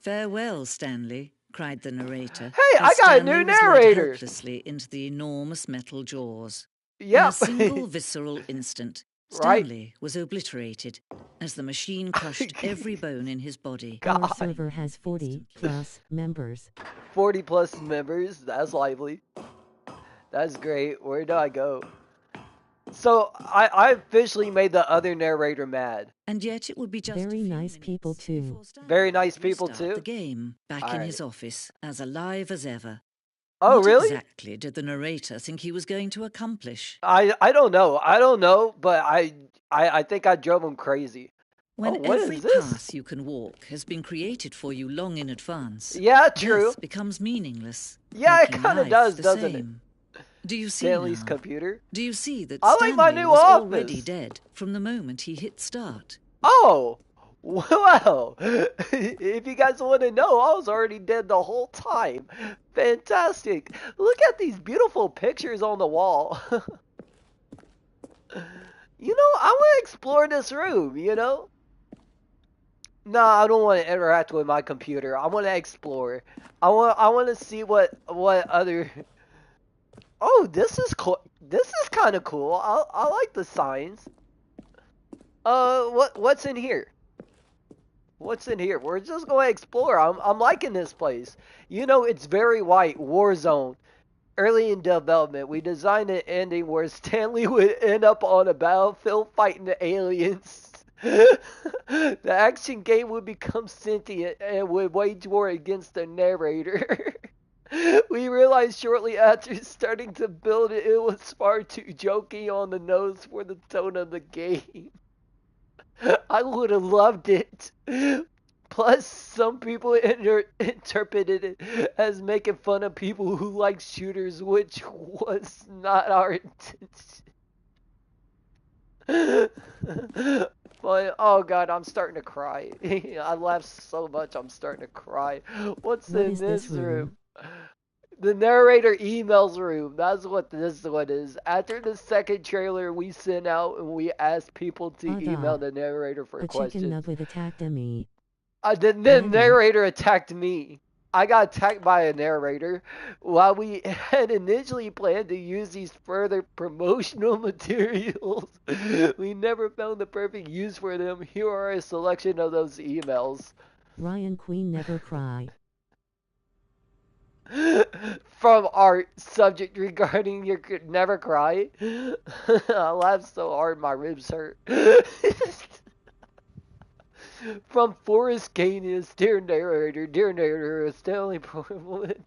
Farewell, Stanley, cried the narrator. Hey, as I got a Stanley new was led narrator. helplessly into the enormous metal jaws. In Yep. a single visceral instant, right? Stanley was obliterated as the machine crushed every bone in his body. Our God, server has 40 plus members. 40 plus members. That's lively. That's great. Where do I go? So I officially made the other narrator mad. And yet it would be just Very a few nice people minutes too. before Stanley Very nice would people restart too? the game back in Alright. his office, as alive as ever. Oh, What really? exactly did the narrator think he was going to accomplish? I don't know. I don't know, but I think I drove him crazy. When Oh, what every is this? path you can walk has been created for you long in advance, Yeah, true. death becomes meaningless. Yeah, it making kinda life does, the doesn't it? same. Do you see Stanley's now? computer. Do you see that I like my Stanley new was already office. dead from the moment he hit start? Oh, well, if you guys want to know, I was already dead the whole time. Fantastic. Look at these beautiful pictures on the wall. You know, I want to explore this room, you know? No, I don't want to interact with my computer. I want to explore. I want to see what other. Oh, this is cool. This is kind of cool. I like the signs. What's in here? What's in here? We're just going to explore. I'm liking this place. You know, it's very white. Warzone. Early in development, we designed an ending where Stanley would end up on a battlefield fighting the aliens. The action game would become sentient and would wage war against the narrator. We realized shortly after starting to build it, it was far too jokey on the nose for the tone of the game. I would have loved it. Plus, some people interpreted it as making fun of people who like shooters, which was not our intention. But, oh god, I'm starting to cry. I laughed so much, I'm starting to cry. What's What in is this this room? The narrator emails room. That's what this one is. After the second trailer, we sent out and we asked people to Ada, email the narrator for A chicken questions. nugget attacked me. The Brandon. narrator attacked me. I got attacked by a narrator. While we had initially planned to use these further promotional materials, we never found the perfect use for them. Here are a selection of those emails. Ryan Queen never cry. From our subject regarding your never cry. I laughed so hard my ribs hurt. From Forrest Gaines, dear narrator, Stanley Portman.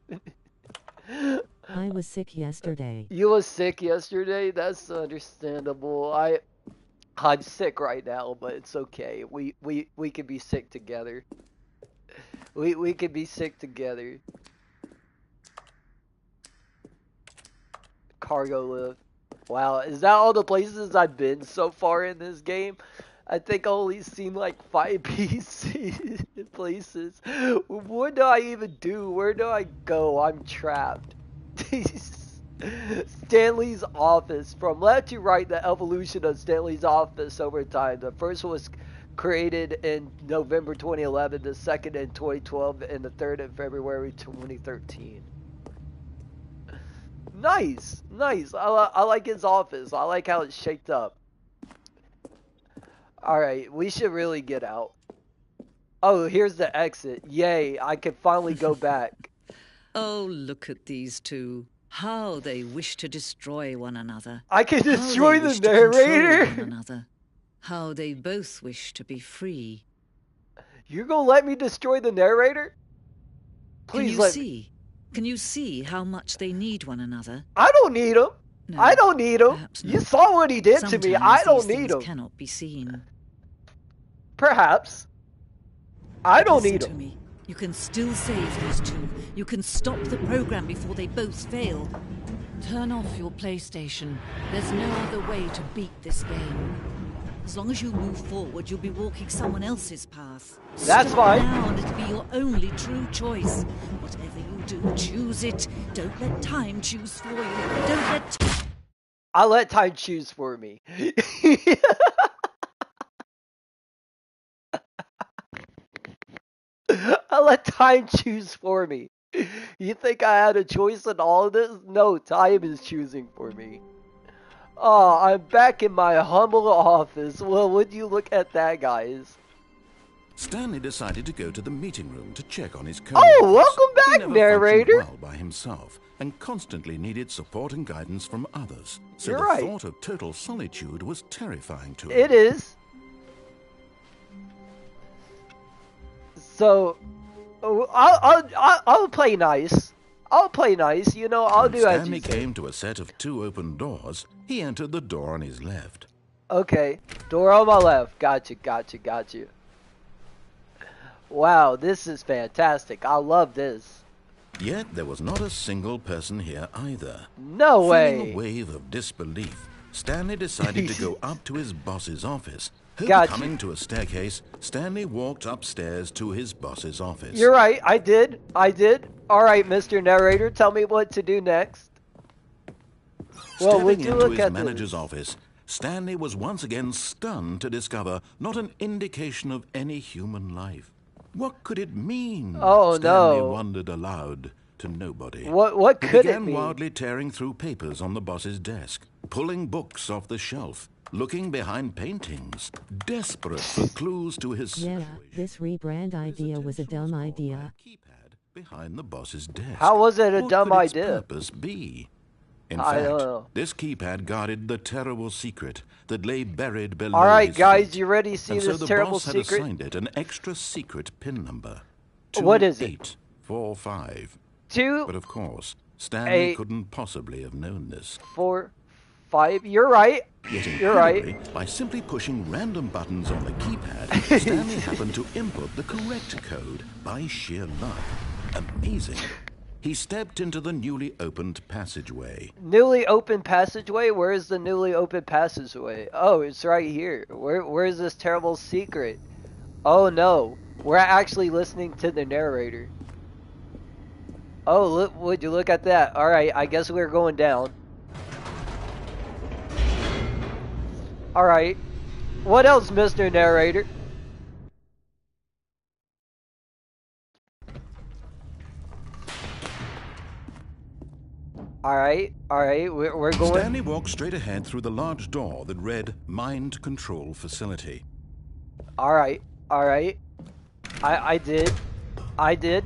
I was sick yesterday. You was sick yesterday? That's understandable. I'm sick right now, but it's okay. We could be sick together. We could be sick together. Cargo lift. Wow, is that all the places I've been so far in this game? I think I only seen like 5 pieces places. What do I even do? Where do I go? I'm trapped. Stanley's office. From left to right, the evolution of Stanley's office over time. The first was created in November 2011, the second in 2012, and the third in February 2013. Nice, nice. I like his office. I like how it's shaped up. Alright, we should really get out. Oh, here's the exit. Yay, I can finally go back. Oh, look at these two. How they wish to destroy one another. I can How destroy they the wish to control narrator. one another. How they both wish to be free. You're gonna let me destroy the narrator? Can Please you let me. see? Can you see how much they need one another? I don't need him. No, I don't need him. perhaps You not. saw what he did to me. Sometimes I don't these need things him. cannot be seen. Perhaps. I don't Listen need to him. me. You can still save these two. You can stop the program before they both fail. Turn off your PlayStation. There's no other way to beat this game. As long as you move forward, you'll be walking someone else's path. That's Stop fine. now and it'll be your only true choice. Whatever you do, choose it. Don't let time choose for you. Don't let... I let time choose for me. I let time choose for me. You think I had a choice in all of this? No, time is choosing for me. Oh, I'm back in my humble office. Well, would you look at that, guys? Stanley decided to go to the meeting room to check on his Oh, co-workers. welcome back, He never narrator. functioned well by himself and constantly needed support and guidance from others. So You're the right. thought of total solitude was terrifying to him. It is. So, I'll play nice. I'll play nice. You know, I'll When do as Stanley you say. came to a set of 2 open doors, he entered the door on his left. Okay, door on my left. Gotcha. Wow, this is fantastic. I love this. Yet there was not a single person here either. No Feeling way. a wave of disbelief, Stanley decided to go up to his boss's office. Gotcha. Coming to a staircase, Stanley walked upstairs to his boss's office. You're right. I did. All right, Mr. Narrator, tell me what to do next. Well, would Stepping you into look his at manager's this? office, Stanley was once again stunned to discover not an indication of any human life. What could it mean? Oh, Stanley no. wondered aloud to nobody. What He could it began mean? wildly tearing through papers on the boss's desk, pulling books off the shelf, looking behind paintings, desperate for clues to his Yeah, situation. this rebrand idea was a dumb idea. Keypad behind the boss's desk. How was it a What dumb could its idea? purpose be? In I fact, don't know. this keypad guarded the terrible secret that lay buried below. All right, his guys, feet. you ready to see And so this the terrible boss had secret? assigned it an extra secret pin number. What is it? 2845. 2, But of course, Stanley 8, couldn't possibly have known this. 4, 5. You're right. Yet You're right. incredibly, by simply pushing random buttons on the keypad, Stanley happened to input the correct code by sheer luck. Amazing. He stepped into the newly opened passageway. Newly open passageway? Where is the newly open passageway? Oh, it's right here. Where is this terrible secret? Oh no, we're actually listening to the narrator. Oh, look, would you look at that? Alright, I guess we're going down. Alright. What else, Mr. Narrator? Alright, we're going. Stanley walked straight ahead through the large door that read Mind Control Facility. Alright. I did. Alright,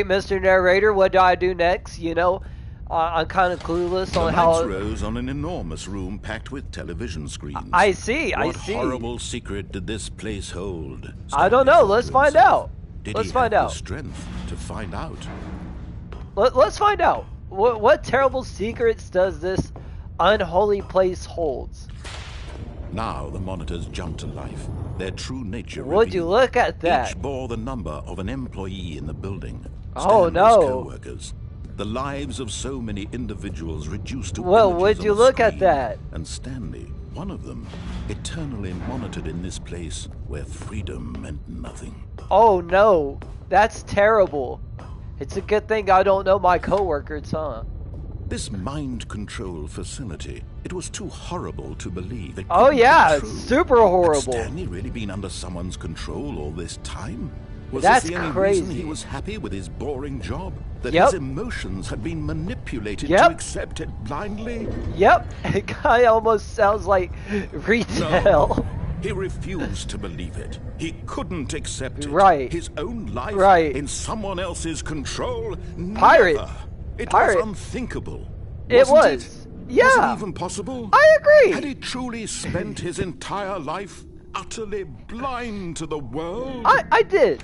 Mr. Narrator, what do I do next? You know, I'm kind of clueless The on lights how. rose on an enormous room packed with television screens. I see. What horrible secret did this place hold? I don't Stanley know. thought Let's to find himself. out. Did Let's he find have out. the strength to find out? Let's find out. What terrible secrets does this unholy place holds? Now the monitors jumped to life. Their true nature Would you revealed. look at that? Each bore the number of an employee in the building. Oh, Stanley's no. co-workers. The lives of so many individuals reduced to Well, images would on you a look at screen. that? And Stanley, one of them, eternally monitored in this place where freedom meant nothing. Oh no, that's terrible. It's a good thing I don't know my coworkers, huh? This mind control facility, it was too horrible to believe. It Oh couldn't be yeah, it's true. super Had horrible. Stanley really been under someone's control all this time? Was That's this the only reason crazy. he was happy with his boring job? That Yep. his emotions had been manipulated Yep. to accept it blindly? Yep, it kind of almost sounds like retail. He refused to believe it. He couldn't accept it. Right. His own life Right. in someone else's control? Pirate. Never. It Pirate. was unthinkable. It Wasn't was. Was Yeah. it even possible? I agree. Had he truly spent his entire life utterly blind to the world? I did.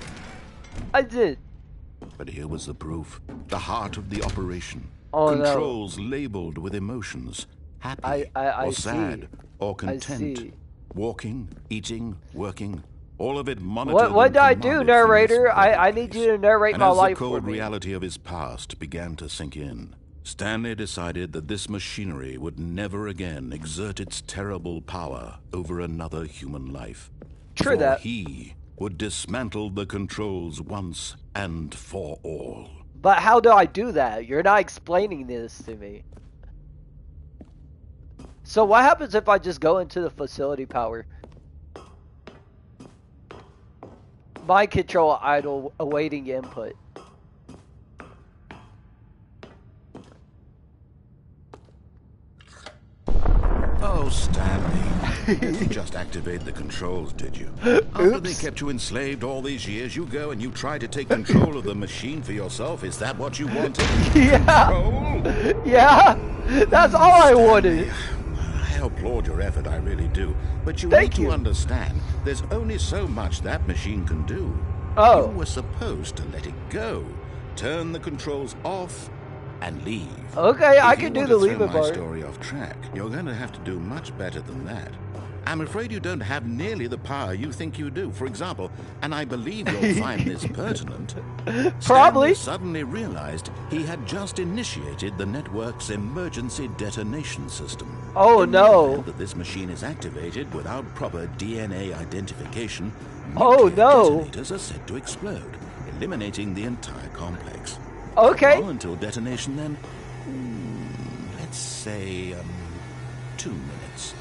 But here was the proof. The heart of the operation. Oh, no. Controls labeled with emotions. Happy I or see. sad or I content. see. Walking, eating, working. All of it monitored. What and do I do, commanded from narrator? this I very need you place. to narrate And my as life the for cold me. reality of his past began to sink in, Stanley decided that this machinery would never again exert its terrible power over another human life. True For that. he would dismantle the controls once and for all. But how do I do that? You're not explaining this to me. So what happens if I just go into the facility power? Mind control idle awaiting input. Stanley. You didn't just activate the controls, did you? After they kept you enslaved all these years, you go and you try to take control of the machine for yourself. Is that what you wanted? Yeah. Control? Yeah. That's all I wanted. I applaud your effort, I really do. But you Thank need you. to understand, there's only so much that machine can do. Oh. You were supposed to let it go, turn the controls off, and leave. Okay, I If can you do the want to leave throw it my part. story off track, you're going to have to do much better than that. I'm afraid you don't have nearly the power you think you do. For example, and I believe you'll find this pertinent, Probably. Stanley suddenly realized he had just initiated the network's emergency detonation system. Oh, In the no. event that this machine is activated without proper DNA identification, Oh, nuclear no. detonators are said to explode, eliminating the entire complex. Okay. Well, until detonation then, let's say, 2 minutes.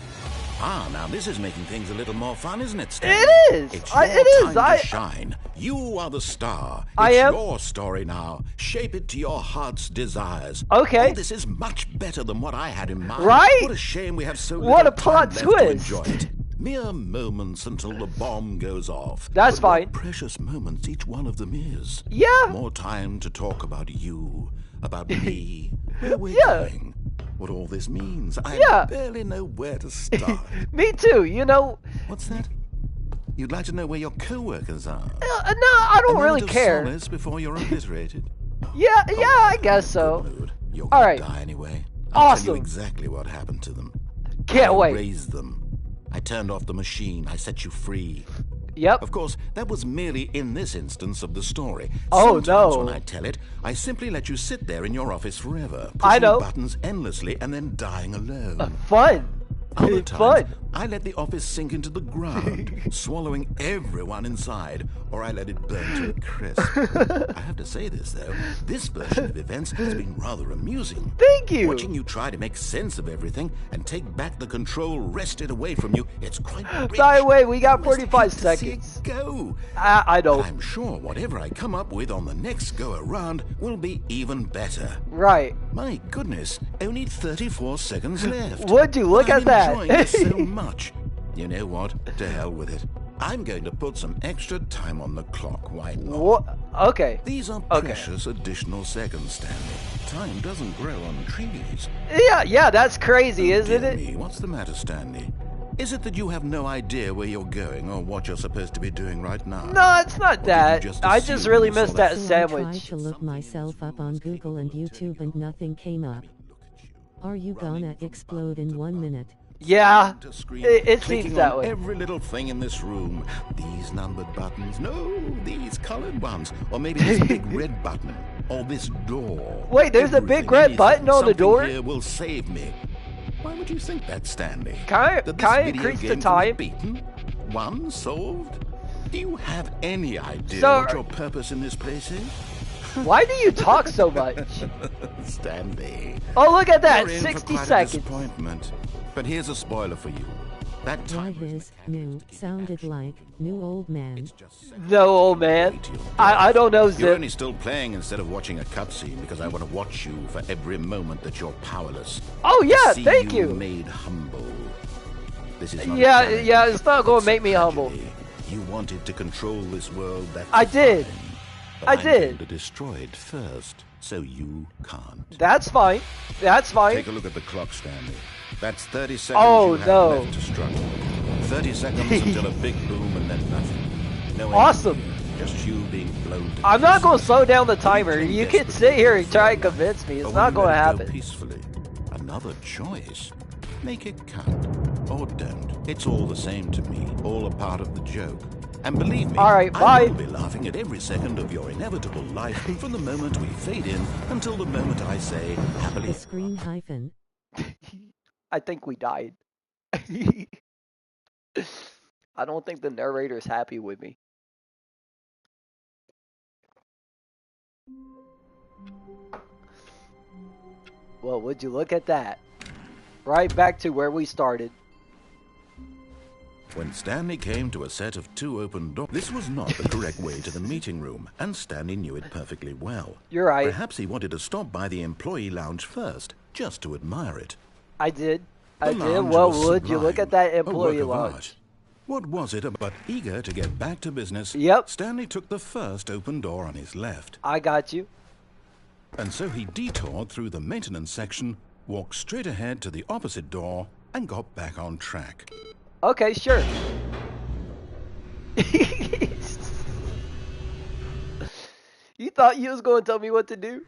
Ah, now this is making things a little more fun, isn't it, Stanley? It is. It's I- your it is. time I- to shine. You are the star. I It's am. your story now. Shape it to your heart's desires. Okay. Oh, this is much better than what I had in mind. Right? What a shame we have so What little a plot time left twist. to enjoy it. Mere moments until the bomb goes off. That's But what fine. precious moments each one of them is. Yeah. More time to talk about you, about me, where we're Yeah. going, what all this means. I Yeah. barely know where to start. Me too. You know. What's that? You'd like to know where your co-workers are? No, I don't A really moment of care. solace before you're obliterated. Yeah, I guess I'm in a so. good mood. You're All gonna right. die anyway. I'll tell you Awesome. exactly what happened to them. Can't I wait. raised them. I turned off the machine. I set you free. Yep. Of course, that was merely in this instance of the story. Oh, Sometimes no. when I tell it, I simply let you sit there in your office forever, I pushing know. buttons endlessly and then dying alone. Fun. Other It's times, fun. I let the office sink into the ground, swallowing everyone inside, or I let it burn to a crisp. I have to say this, though. This version of events has been rather amusing. Thank you. Watching you try to make sense of everything and take back the control wrested away from you, it's quite rich. By the way, we got You must 45 hate to see it seconds. go. I But don't. I'm sure whatever I come up with on the next go around will be even better. Right. My goodness, only 34 seconds left. Would you look I'm at that? enjoying this so much. You know what? To hell with it. I'm going to put some extra time on the clock. Why not? What? Okay. These are Okay. precious additional seconds, Stanley. Time doesn't grow on trees. Yeah, that's crazy, isn't Dear it? me, what's the matter, Stanley? Is it that you have no idea where you're going or what you're supposed to be doing right now? No, it's not Or did that. you just I just assume really you saw missed that So I tried sandwich. to look myself up on Google and YouTube and nothing came up. Are you gonna explode in 1 minute? Yeah, To screen, it clicking seems that on way. every little thing in this room. These numbered buttons. No, these colored ones. Or maybe this big red button. Or this door. Wait, there's a big Everything, red anything, button on the something door? Here will save me. Why would you think that, Stanley? Can I That this video increase the game can be time? beaten? One solved? Do you have any idea So- what your purpose in this place is? Why do you talk so much? Stanley. Oh, look at that, You're in 60 for quite a seconds. disappointment. But here's a spoiler for you. That Why time his new sounded like new old man. No, old man. I don't know, You're Zip. only still playing instead of watching a cutscene because I want to watch you for every moment that you're powerless. Oh, yeah, See thank you you. made humble. This is not a Yeah, challenge, yeah, it's not gonna it's a make me humble. tragedy. You wanted to control this world. That's I did. fine. But I I'm did. going to destroy it first, so you can't. That's fine. That's fine. Take a look at the clock, Stanley. That's 30 seconds Oh, you have no. left to struggle. 30 seconds until a big boom and then nothing. No Awesome. engineer, just you being blown to I'm not gonna pieces. slow down the timer. Cling You can desperately sit here and to try it. and convince me. Or It's will not you gonna let it go happen. peacefully. Another choice. Make it count. Or don't. It's all the same to me. All a part of the joke. And believe me, All right, I bye. will be laughing at every second of your inevitable life from the moment we fade in until the moment I say happily. The screen hyphen. I think we died. I don't think the narrator's happy with me. Well, would you look at that? Right back to where we started. When Stanley came to a set of 2 open doors, this was not the correct way to the meeting room, and Stanley knew it perfectly well. You're right. Perhaps he wanted to stop by the employee lounge first, just to admire it. I did. The I did. lounge Well, was would you look sublime, at that a work employee of lounge? art. What was it about eager to get back to business? Yep. Stanley took the first open door on his left, I got you. and so he detoured through the maintenance section, walked straight ahead to the opposite door, and got back on track. Okay, sure. You thought you was going to tell me what to do?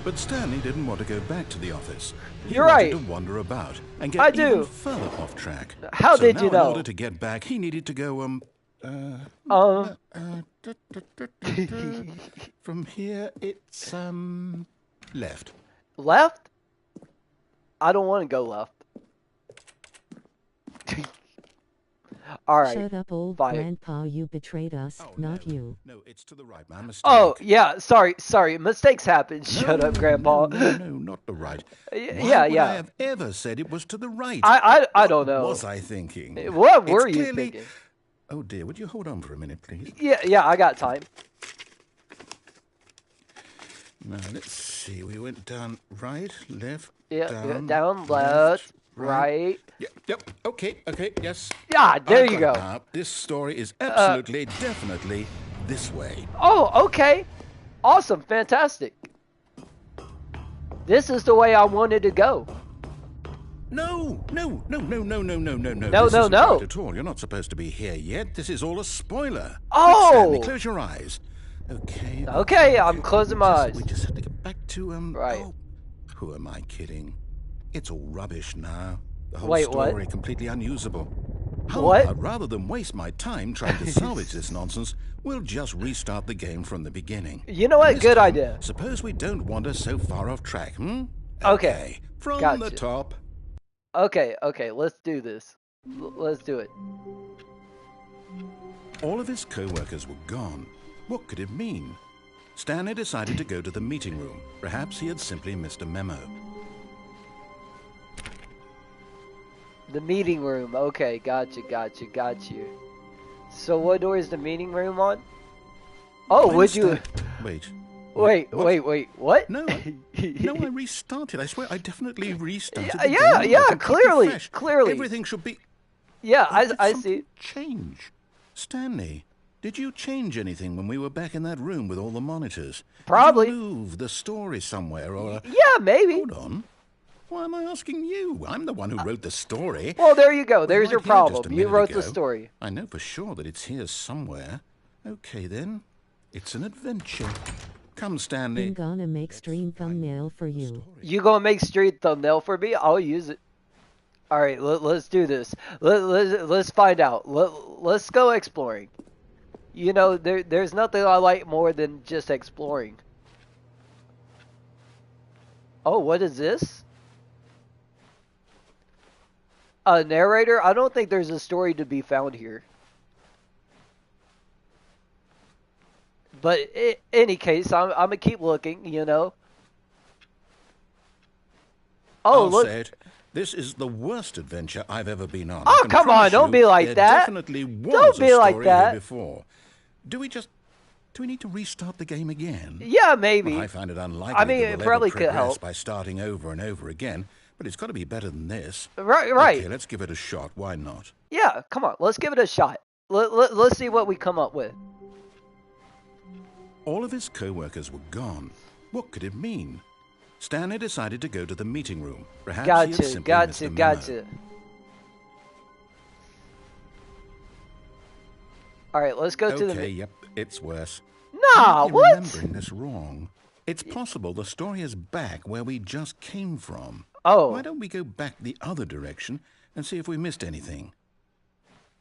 But Stanley didn't want to go back to the office. He You're wanted right. to wander about and I get even do. further off track. How So did now you know? In order to get back, he needed to go, from here, it's, left. Left? I don't want to go left. All right. Shut up, old fine. grandpa. You betrayed us, not no. you. No, it's to the right, my mistake. Oh, yeah. Sorry. Mistakes happen. Shut up, Grandpa. No, not the right. Why Yeah, would yeah. I have ever said it was to the right? I don't know. What was I thinking? What It's were you clearly- thinking? Oh dear, would you hold on for a minute, please? Yeah, I got time. Now, let's see. We went down right, left, Yeah, down, left, right. Yep, okay, yes. Yeah, there I've you got go. it now. This story is absolutely, definitely this way. Oh, okay. Awesome, fantastic. This is the way I wanted to go. No. No, This no, isn't no. right at all. You're not supposed to be here yet. This is all a spoiler. Oh! Quick, Stanley, close your eyes. Okay. Okay, I'm closing my eyes. We just have to get back to, Right. Oh, who am I kidding? It's all rubbish now. The whole Wait, what? story completely unusable. How What? about, rather than waste my time trying to salvage this nonsense, we'll just restart the game from the beginning. You know what? This Good time, idea. Suppose we don't wander so far off track, Okay. From Gotcha. the top. Okay, let's do this. Let's do it. All of his co-workers were gone. What could it mean? Stanley decided to go to the meeting room. Perhaps he had simply missed a memo. The meeting room. Okay, got you. So what door is the meeting room on? Oh, When would you... Wait. Wait, what? No, I restarted. I swear, I definitely restarted. the Yeah, game. yeah, Completely fresh. clearly. Everything should be. Yeah, Did I something see. Change, Stanley. Did you change anything when we were back in that room with all the monitors? Probably. Did you move the story somewhere, or? Yeah, maybe. Hold on. Why am I asking you? I'm the one who wrote the story. Well, there you go. There's Right your here just a problem. You minute wrote the ago. story. I know for sure that it's here somewhere. Okay, then. It's an adventure. Come, Stanley. I'm gonna make stream thumbnail for you. You gonna make street thumbnail for me? I'll use it. All right, let's do this. Let's find out. Let's go exploring. You know, there's nothing I like more than just exploring. Oh, what is this? A narrator? I don't think there's a story to be found here. But in any case, I'm gonna keep looking, you know. Oh, I'll look. say it. This is the worst adventure I've ever been on. Oh, I can come on, promise don't you be like there that. Definitely was Don't a be like story that. here before. Do we need to restart the game again? Yeah, maybe. Well, I find it unlikely I mean, that it we'll probably ever could progress help. by starting over and over again, but it's got to be better than this. Right. Okay, let's give it a shot. Why not? Yeah, come on. Let's give it a shot. Let's see what we come up with. All of his co-workers were gone. What could it mean? Stanley decided to go to the meeting room. Perhaps he had simply missed a memo. Gotcha. All right, let's go to the... Okay, yep, it's worse. Nah, I'm what? remembering this wrong. It's possible the story is back where we just came from. Oh. Why don't we go back the other direction and see if we missed anything?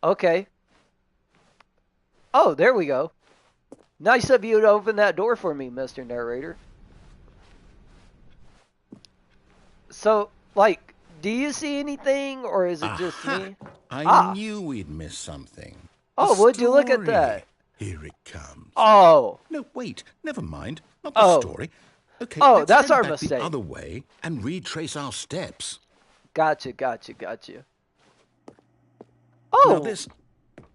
Okay. Oh, there we go. Nice of you to open that door for me, Mr. Narrator. So, like, do you see anything, or is it just me? I knew we'd miss something. Oh, The would you look at story. that? Here it comes. Oh. No, wait. Never mind. Not the Oh. story. Okay, Oh, let's that's head our back mistake. the other way and retrace our steps. Gotcha. Now Oh. this...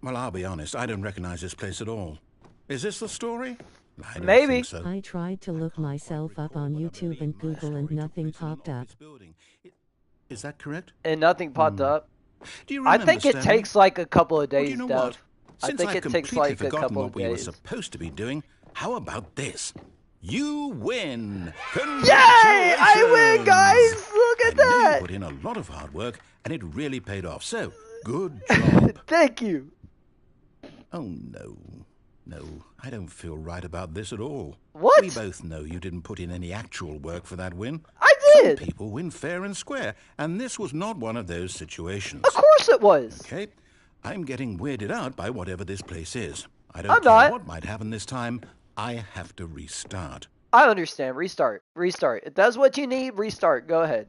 Well, I'll be honest. I don't recognize this place at all. Is this the story? I don't Maybe. think so. I tried to look myself up on YouTube and Google and nothing popped up. This building. Is that correct? and nothing popped up. Do you I remember, think it Stanley? takes like a couple of Well, days, do you know Dev. what? I Since think I've it takes completely like a forgotten couple what of we were days. supposed to be doing, how about this? You win! Yay! I win, guys! Look at I know that! you put in a lot of hard work, and it really paid off. So, good job. Thank you. Oh, no. No, I don't feel right about this at all. What? We both know you didn't put in any actual work for that win. I did. Some people win fair and square, and this was not one of those situations. Of course it was. Okay? I'm getting weirded out by whatever this place is. I I'm don't care not. what might happen this time. I have to restart. I understand. Restart. Restart. If that's what you need, restart. Go ahead.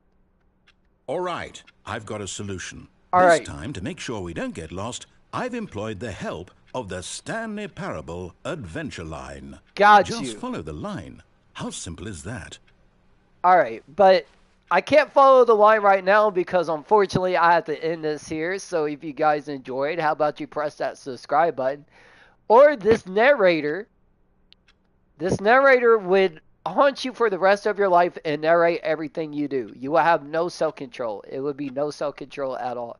All right, I've got a solution. All this right. time, to make sure we don't get lost, I've employed the help of the Stanley Parable Adventure Line. Got Just you. follow the line. How simple is that? All right, but I can't follow the line right now because unfortunately I have to end this here. So if you guys enjoyed, how about you press that subscribe button? Or this narrator would haunt you for the rest of your life and narrate everything you do. You will have no self-control. It would be no self-control at all.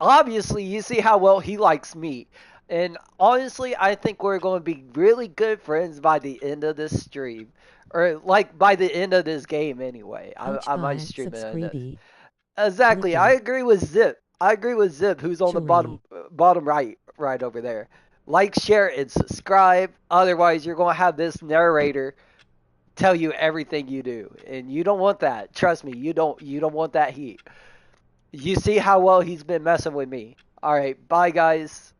Obviously, you see how well he likes me. And honestly, I think we're going to be really good friends by the end of this stream. Or, like, by the end of this game, anyway. I might stream it. Subscribey. Exactly. I agree with Zip. Who's on the Julie. bottom right over there. Like, share, and subscribe. Otherwise, you're going to have this narrator tell you everything you do. And you don't want that. Trust me, you don't want that heat. You see how well he's been messing with me. All right, bye, guys.